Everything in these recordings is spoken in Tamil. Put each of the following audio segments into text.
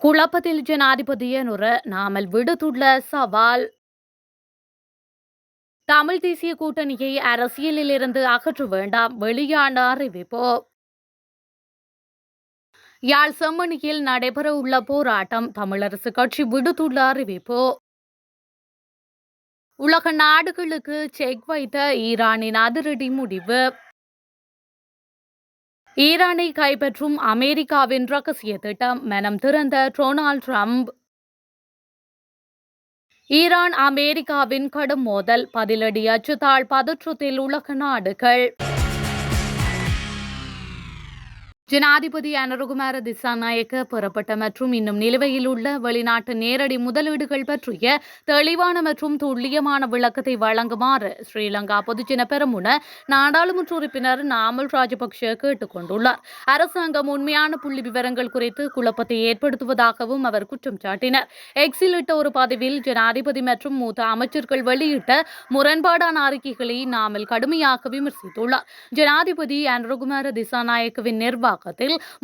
குழப்பத்தில் ஜனாதிபதி எனுர நாமல் விடுத்துள்ள சவால். தமிழ் தேசிய கூட்டணியை அரசியலில் இருந்து அகற்ற வேண்டாம், வெளியான அறிவிப்பு. யாழ் செம்மணியில் நடைபெறவுள்ள போராட்டம், தமிழரசு கட்சி விடுத்துள்ள அறிவிப்பு. உலக நாடுகளுக்கு செக் வைத்த ஈரானின் அதிரடி முடிவு. ஈரானை கைப்பற்றும் அமெரிக்காவின் ரகசிய திட்டம், மனம் திறந்த டொனால்ட் ட்ரம்ப். ஈரான் அமெரிக்காவின் கடும் மோதல், பதிலடி அச்சுத்தால் பதற்றத்தில் உலக நாடுகள். ஜனாதிபதி அனுரகுமார திசாநாயக்க பெறப்பட்ட மற்றும் இன்னும் நிலுவையில் உள்ள வெளிநாட்டு நேரடி முதலீடுகள் பற்றிய தெளிவான மற்றும் துல்லியமான விளக்கத்தை வழங்குமாறு ஸ்ரீலங்கா பொதுஜன பெரமுன நாடாளுமன்ற உறுப்பினர் நாமல் ராஜபக்ஷ கேட்டுக் கொண்டுள்ளார். அரசாங்கம் உண்மையான புள்ளி விவரங்கள் குறித்து குழப்பத்தை ஏற்படுத்துவதாகவும் அவர் குற்றம் சாட்டினார். எக்ஸில் இட்ட ஒரு பதிவில் ஜனாதிபதி மற்றும் மூத்த அமைச்சர்கள் வெளியிட்ட முரண்பாடான அறிக்கைகளை நாமல் கடுமையாக விமர்சித்துள்ளார். ஜனாதிபதி அனுரகுமார திசாநாயக்கவின் நிர்வாகம்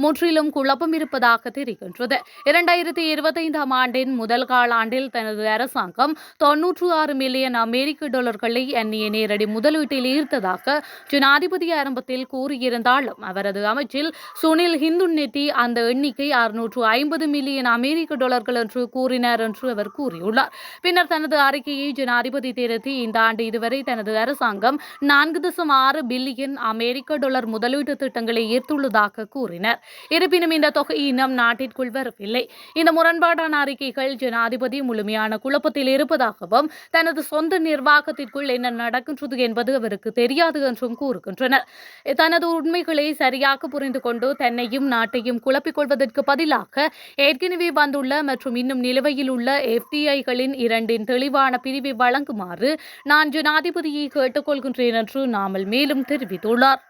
முற்றிலும் குழப்பம் இருப்பதாக தெரிகின்றது. 2025 ஆண்டின் முதல் காலாண்டில் தனது அரசாங்கம் 96 மில்லியன் அமெரிக்க டாலர்களை அந்நிய நேரடி முதலீட்டில் ஈர்த்ததாக ஜனாதிபதி ஆரம்பத்தில் கூறியிருந்தாலும் அவரது அமைச்சில் சுனில் ஹிந்துன்னெட்டி அந்த எண்ணிக்கை 650 மில்லியன் அமெரிக்க டாலர்கள் என்று கூறினார் என்று அவர் கூறியுள்ளார். பின்னர் தனது அறிக்கையை ஜனாதிபதி திருத்தி இந்த ஆண்டு இதுவரை தனது அரசாங்கம் 4.6 பில்லியன் அமெரிக்க டாலர் முதலீட்டு திட்டங்களை ஈர்த்துள்ளதாக கூறினர். இருப்பினும் இந்த தொகை இன்னும் நாட்டிற்குள் வரவில்லை. இந்த முரண்பாடான அறிக்கைகள் ஜனாதிபதி முழுமையான குழப்பத்தில் இருப்பதாகவும் தனது சொந்த நிர்வாகத்திற்குள் என்ன நடக்கின்றது என்பது அவருக்கு தெரியாது என்றும் கூறுகின்றனர். தனது உண்மைகளை சரியாக புரிந்து கொண்டு தன்னையும் நாட்டையும் குழப்பிக் கொள்வதற்கு பதிலாக ஏற்கனவே வந்துள்ள மற்றும் இன்னும் நிலுவையில் உள்ள எஃப்டிஐகளின் இரண்டின் தெளிவான பிரிவை வழங்குமாறு நான் ஜனாதிபதியை கேட்டுக்கொள்கின்றேன் என்று நாமல் மேலும் தெரிவித்துள்ளார்.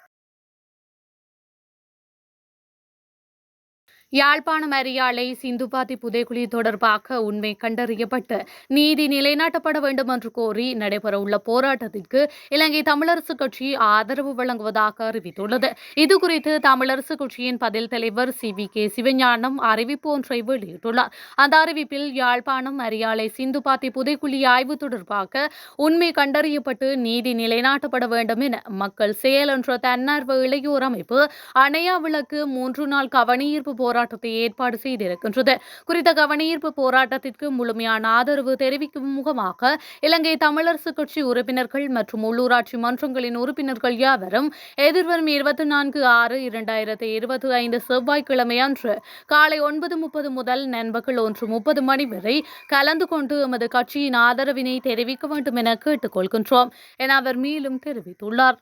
யாழ்ப்பாணம் அரியாலை சிந்துபாத்தி புதைக்குழி தொடர்பாக உண்மை கண்டறியப்பட்டு நீதி நிலைநாட்டப்பட வேண்டும் என்று கோரி நடைபெறவுள்ள போராட்டத்திற்கு இலங்கை தமிழரசுக் கட்சி ஆதரவு வழங்குவதாக அறிவித்துள்ளது. இதுகுறித்து தமிழரசுக் கட்சியின் பதில் தலைவர் CVK சிவஞானம் அறிவிப்பு ஒன்றை வெளியிட்டுள்ளார். அந்த அறிவிப்பில் யாழ்ப்பாணம் அரியாலை சிந்துபாத்தி புதைக்குழி ஆய்வு தொடர்பாக உண்மை கண்டறியப்பட்டு நீதி நிலைநாட்டப்பட வேண்டும் என மக்கள் செயல் என்ற தன்னார்வ இளையோர் அமைப்பு அணையா விளக்கு 3 நாள் கவனஈர்ப்பு போராட்டத்தை ஏற்பாடு செய்திருக்கின்றது. குறித்த கவனஈர்ப்பு போராட்டத்திற்கு முழுமையான ஆதரவு தெரிவிக்கும் முகமாக இலங்கை தமிழரசுக் கட்சி உறுப்பினர்கள் மற்றும் உள்ளூராட்சி மன்றங்களின் உறுப்பினர்கள் யாவரும் எதிர்வரும் 24/6/2025 செவ்வாய்க்கிழமை அன்று காலை 9:30 முதல் நண்பகல் 1:30 மணி வரை கலந்து கொண்டு எமது கட்சியின் ஆதரவினை தெரிவிக்க வேண்டும் என கேட்டுக்கொள்கின்றோம் என அவர் மேலும் தெரிவித்துள்ளார்.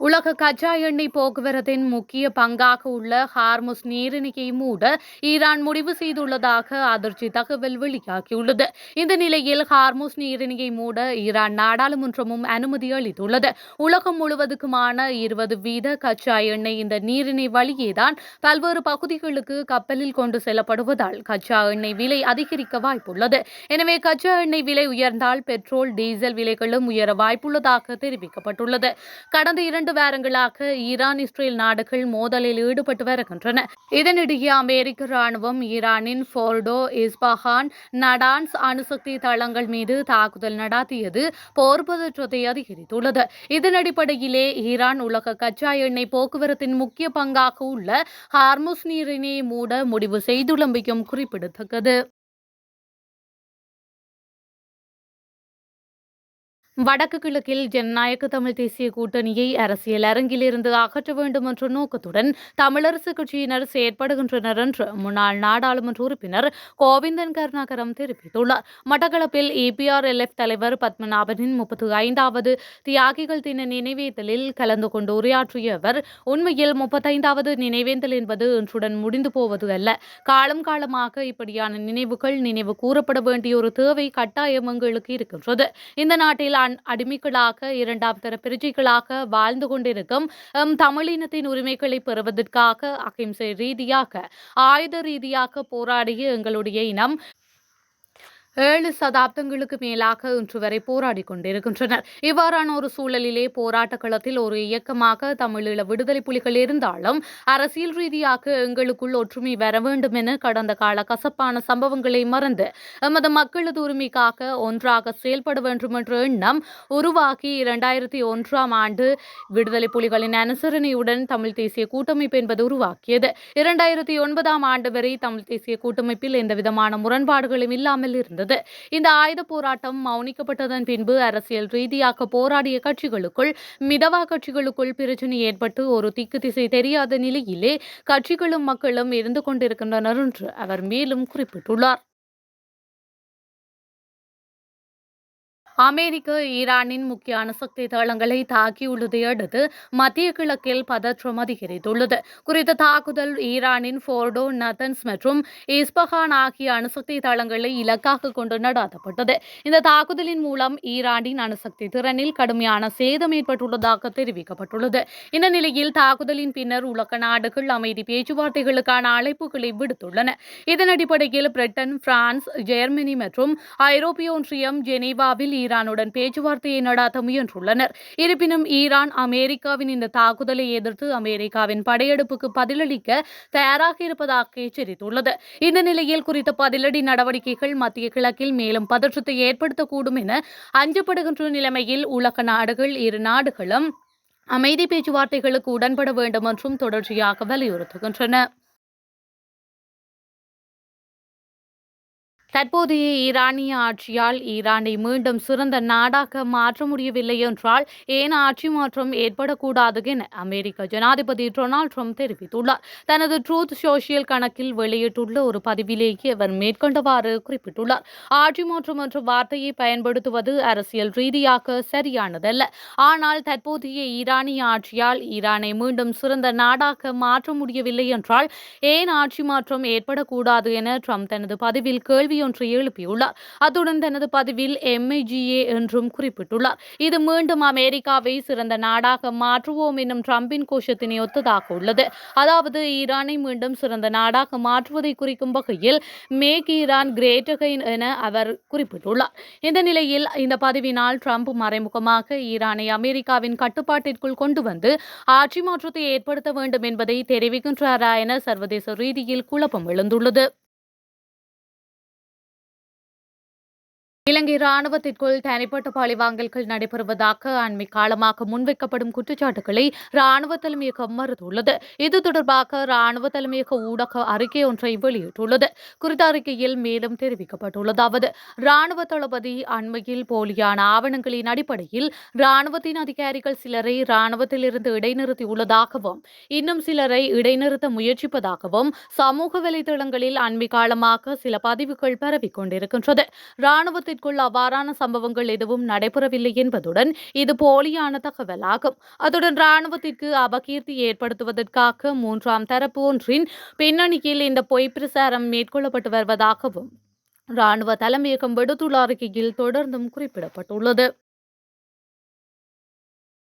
உலக கச்சா எண்ணெய் போக்குவரத்தின் முக்கிய பங்காக உள்ள ஹார்முஸ் நீரிணையை மூட ஈரான் முடிவு செய்துள்ளதாக அதிர்ச்சி தகவல் வெளியாகியுள்ளது. இந்த நிலையில் ஹார்முஸ் நீரிணையை மூட ஈரான் நாடாளுமன்றமும் அனுமதி அளித்துள்ளது. உலகம் முழுவதுக்குமான 20% கச்சா எண்ணெய் இந்த நீரிணை வழியேதான் பல்வேறு பகுதிகளுக்கு கப்பலில் கொண்டு செல்லப்படுவதால் கச்சா எண்ணெய் விலை அதிகரிக்க வாய்ப்புள்ளது. எனவே கச்சா எண்ணெய் விலை உயர்ந்தால் பெட்ரோல், டீசல் விலைகளும் உயர வாய்ப்புள்ளதாக தெரிவிக்கப்பட்டுள்ளது. கடந்த 2 வாரங்களாக ஈரான், இஸ்ரேல் நாடுகள் மோதலில் ஈடுபட்டு வருகின்றன. இதனிடையே அமெரிக்க ராணுவம் ஈரானின் ஃபோர்டோ, இஸ்பாஹான், நடான்ஸ் அணுசக்தி தளங்கள் மீது தாக்குதல் நடத்தியது போர் பதற்றத்தை அதிகரித்துள்ளது. இதன் அடிப்படையிலே ஈரான் உலக கச்சா எண்ணெய் போக்குவரத்தின் முக்கிய பங்காக உள்ள ஹார்முஸ் நீரிணையை மூட முடிவு செய்துள்ளமையும் குறிப்பிடத்தக்கது. வடக்கு கிழக்கில் ஜனநாயக தமிழ் தேசிய கூட்டணியை அரசியல் அரங்கிலிருந்து அகற்ற வேண்டும் என்ற நோக்கத்துடன் தமிழரசுக் கட்சியினர் செயற்படுகின்றனர் என்று முன்னாள் நாடாளுமன்ற உறுப்பினர் கோவிந்தன் கருணாகரம் தெரிவித்துள்ளார். மட்டக்களப்பில் EPRLF தலைவர் பத்மநாபனின் 35வது தியாகிகள் தின நினைவேந்தலில் கலந்து கொண்டு உரையாற்றிய அவர், உண்மையில் 35வது நினைவேந்தல் என்பது இன்றுடன் முடிந்து போவது அல்ல. காலம் காலமாக இப்படியான நினைவுகள் நினைவு கூறப்பட வேண்டிய ஒரு தேவை கட்டாயம் எங்களுக்கு இருக்கின்றது. இந்த நாட்டில் அடிமைகளாக, இரண்டாம் தர பிரஜைகளாக வாழ்ந்து கொண்டிருக்கும் தமிழினத்தின் உரிமைகளை பெறுவதற்காக அகிம்சை ரீதியாக, ஆயுத ரீதியாக போராடிய எங்களுடைய இனம் 7 சதாப்தங்களுக்கு மேலாக இன்று வரை போராடிக் கொண்டிருக்கின்றனர். இவ்வாறான ஒரு சூழலிலே போராட்ட களத்தில் ஒரு இயக்கமாக தமிழீழ விடுதலை புலிகள் இருந்தாலும் அரசியல் ரீதியாக எங்களுக்குள் ஒற்றுமை வர வேண்டும் என கடந்த கால கசப்பான சம்பவங்களை மறந்து எமது மக்களது உரிமைக்காக ஒன்றாக செயல்பட வேண்டும் என்ற எண்ணம் உருவாக்கி 2001ஆம் ஆண்டு விடுதலை புலிகளின் அனுசரணையுடன் தமிழ் தேசிய கூட்டமைப்பு என்பது உருவாக்கியது. 2009ஆம் ஆண்டு வரை தமிழ் தேசிய கூட்டமைப்பில் எந்தவிதமான முரண்பாடுகளும் இல்லாமல் இருந்தது. இந்த ஆயுத போராட்டம் மௌனிக்கப்பட்டதன் பின்பு அரசியல் ரீதியாக போராடிய கட்சிகளுக்குள் மிதவா கட்சிகளுக்குள் பிரச்சனை ஏற்பட்டு ஒரு திக்கு திசை தெரியாத நிலையிலே கட்சிகளும் மக்களும் இருந்து கொண்டிருக்கின்றனர் என்று அவர் மேலும் குறிப்பிட்டுள்ளார். அமெரிக்க ஈரானின் முக்கிய அணுசக்தி தளங்களை தாக்கியுள்ளதை அடுத்து மத்திய கிழக்கில் பதற்றம் அதிகரித்துள்ளது. குறித்த தாக்குதல் ஈரானின் போர்டோ, நத்தன்ஸ் மற்றும் இஸ்பஹான் ஆகிய அணுசக்தி தளங்களை இலக்காக கொண்டு நடத்தப்பட்டது. இந்த தாக்குதலின் மூலம் ஈரானின் அணுசக்தி திறனில் கடுமையான சேதம் ஏற்பட்டுள்ளதாக தெரிவிக்கப்பட்டுள்ளது. இந்த நிலையில் தாக்குதலின் பின்னர் உலக நாடுகள் அமைதி பேச்சுவார்த்தைகளுக்கான அழைப்புகளை விடுத்துள்ளன. இதன் அடிப்படையில் பிரிட்டன், பிரான்ஸ், ஜெர்மனி மற்றும் ஐரோப்பிய ஒன்றியம் ஜெனீவாவில் ஈரானுடன் பேச்சுவார்த்தையை நடாத்த முயன்றுள்ளனர். இருப்பினும் ஈரான் அமெரிக்காவின் இந்த தாக்குதலை எதிர்த்து அமெரிக்காவின் படையெடுப்புக்கு பதிலளிக்க தயாராக இருப்பதாக எச்சரித்துள்ளது. இந்த நிலையில் குறித்த பதிலடி நடவடிக்கைகள் மத்திய கிழக்கில் மேலும் பதற்றத்தை ஏற்படுத்தக்கூடும் என அஞ்சப்படுகின்ற நிலைமையில் உலக நாடுகள் இரு நாடுகளும் அமைதி பேச்சுவார்த்தைகளுக்கு உடன்பட வேண்டும் என்றும் தொடர்ச்சியாக வலியுறுத்துகின்றன. தற்போதைய ஈரானிய ஆட்சியால் ஈரானை மீண்டும் சிறந்த நாடாக மாற்ற முடியவில்லை என்றால் ஏன் ஆட்சி மாற்றம் ஏற்படக்கூடாது என அமெரிக்க ஜனாதிபதி டொனால்ட் ட்ரம்ப் தெரிவித்துள்ளார். தனது ட்ரூத் சோஷியல் கணக்கில் வெளியிட்டுள்ள ஒரு பதிவிலேயே அவர் மேற்கொண்டவாறு குறிப்பிட்டுள்ளார். ஆட்சி மாற்றம் என்ற வார்த்தையை பயன்படுத்துவது அரசியல் ரீதியாக சரியானதல்ல. ஆனால் தற்போதைய ஈரானிய ஆட்சியால் ஈரானை மீண்டும் சிறந்த நாடாக மாற்ற முடியவில்லை என்றால் ஏன் ஆட்சி மாற்றம் ஏற்படக்கூடாது என ட்ரம்ப் தனது பதிவில் கேள்வி ஒன்றை எழுப்பியுள்ளார். அத்துடன் தனது பதிவில் MIGA என்றும் குறிப்பிட்டுள்ளார். இது மீண்டும் அமெரிக்காவை சிறந்த நாடாக மாற்றுவோம் என்னும் ட்ரம்பின் கோஷத்தினை ஒத்ததாக உள்ளது. அதாவது ஈரானை மீண்டும் சிறந்த நாடாக மாற்றுவதை குறிக்கும் வகையில் மேக் ஈரான் கிரேட் அகைன் என அவர் குறிப்பிட்டுள்ளார். இந்த நிலையில் இந்த பதிவினால் ட்ரம்ப் மறைமுகமாக ஈரானை அமெரிக்காவின் கட்டுப்பாட்டிற்குள் கொண்டு வந்து ஆட்சி மாற்றத்தை ஏற்படுத்த வேண்டும் என்பதை தெரிவிக்கின்றாரா என சர்வதேச ரீதியில் குழப்பம் எழுந்துள்ளது. இலங்கை ராணுவத்திற்குள் தனிப்பட்ட பழிவாங்கல்கள் நடைபெறுவதாக அண்மை காலமாக முன்வைக்கப்படும் குற்றச்சாட்டுகளை ராணுவ தலைமையகம் மறுத்துள்ளது. இது தொடர்பாக ராணுவ தலைமையக ஊடக அறிக்கை ஒன்றை வெளியிட்டுள்ளது. குறித்த அறிக்கையில் மேலும் தெரிவிக்கப்பட்டுள்ளதாவது ராணுவ தளபதி அண்மையில் போலியான ஆவணங்களின் அடிப்படையில் ராணுவத்தின் அதிகாரிகள் சிலரை ராணுவத்திலிருந்து இடைநிறுத்தியுள்ளதாகவும் இன்னும் சிலரை இடைநிறுத்த முயற்சிப்பதாகவும் சமூக வலைதளங்களில் அண்மை காலமாக சில பதிவுகள் பரவிக் கொண்டிருக்கின்றது. ராணுவத்திற்கு அவ்வாறான சம்பவங்கள் எதுவும் நடைபெறவில்லை என்பதுடன் இது போலியான தகவலாகும். அத்துடன் ராணுவத்திற்கு அபகீர்த்தி ஏற்படுத்துவதற்காக மூன்றாம் தரப்பு ஒன்றின் பின்னணியில் இந்த பொய் பிரசாரம் மேற்கொள்ளப்பட்டு வருவதாகவும் ராணுவ தலைமையகம் விடுத்துள்ள அறிக்கையில் தொடர்ந்தும் குறிப்பிடப்பட்டுள்ளது.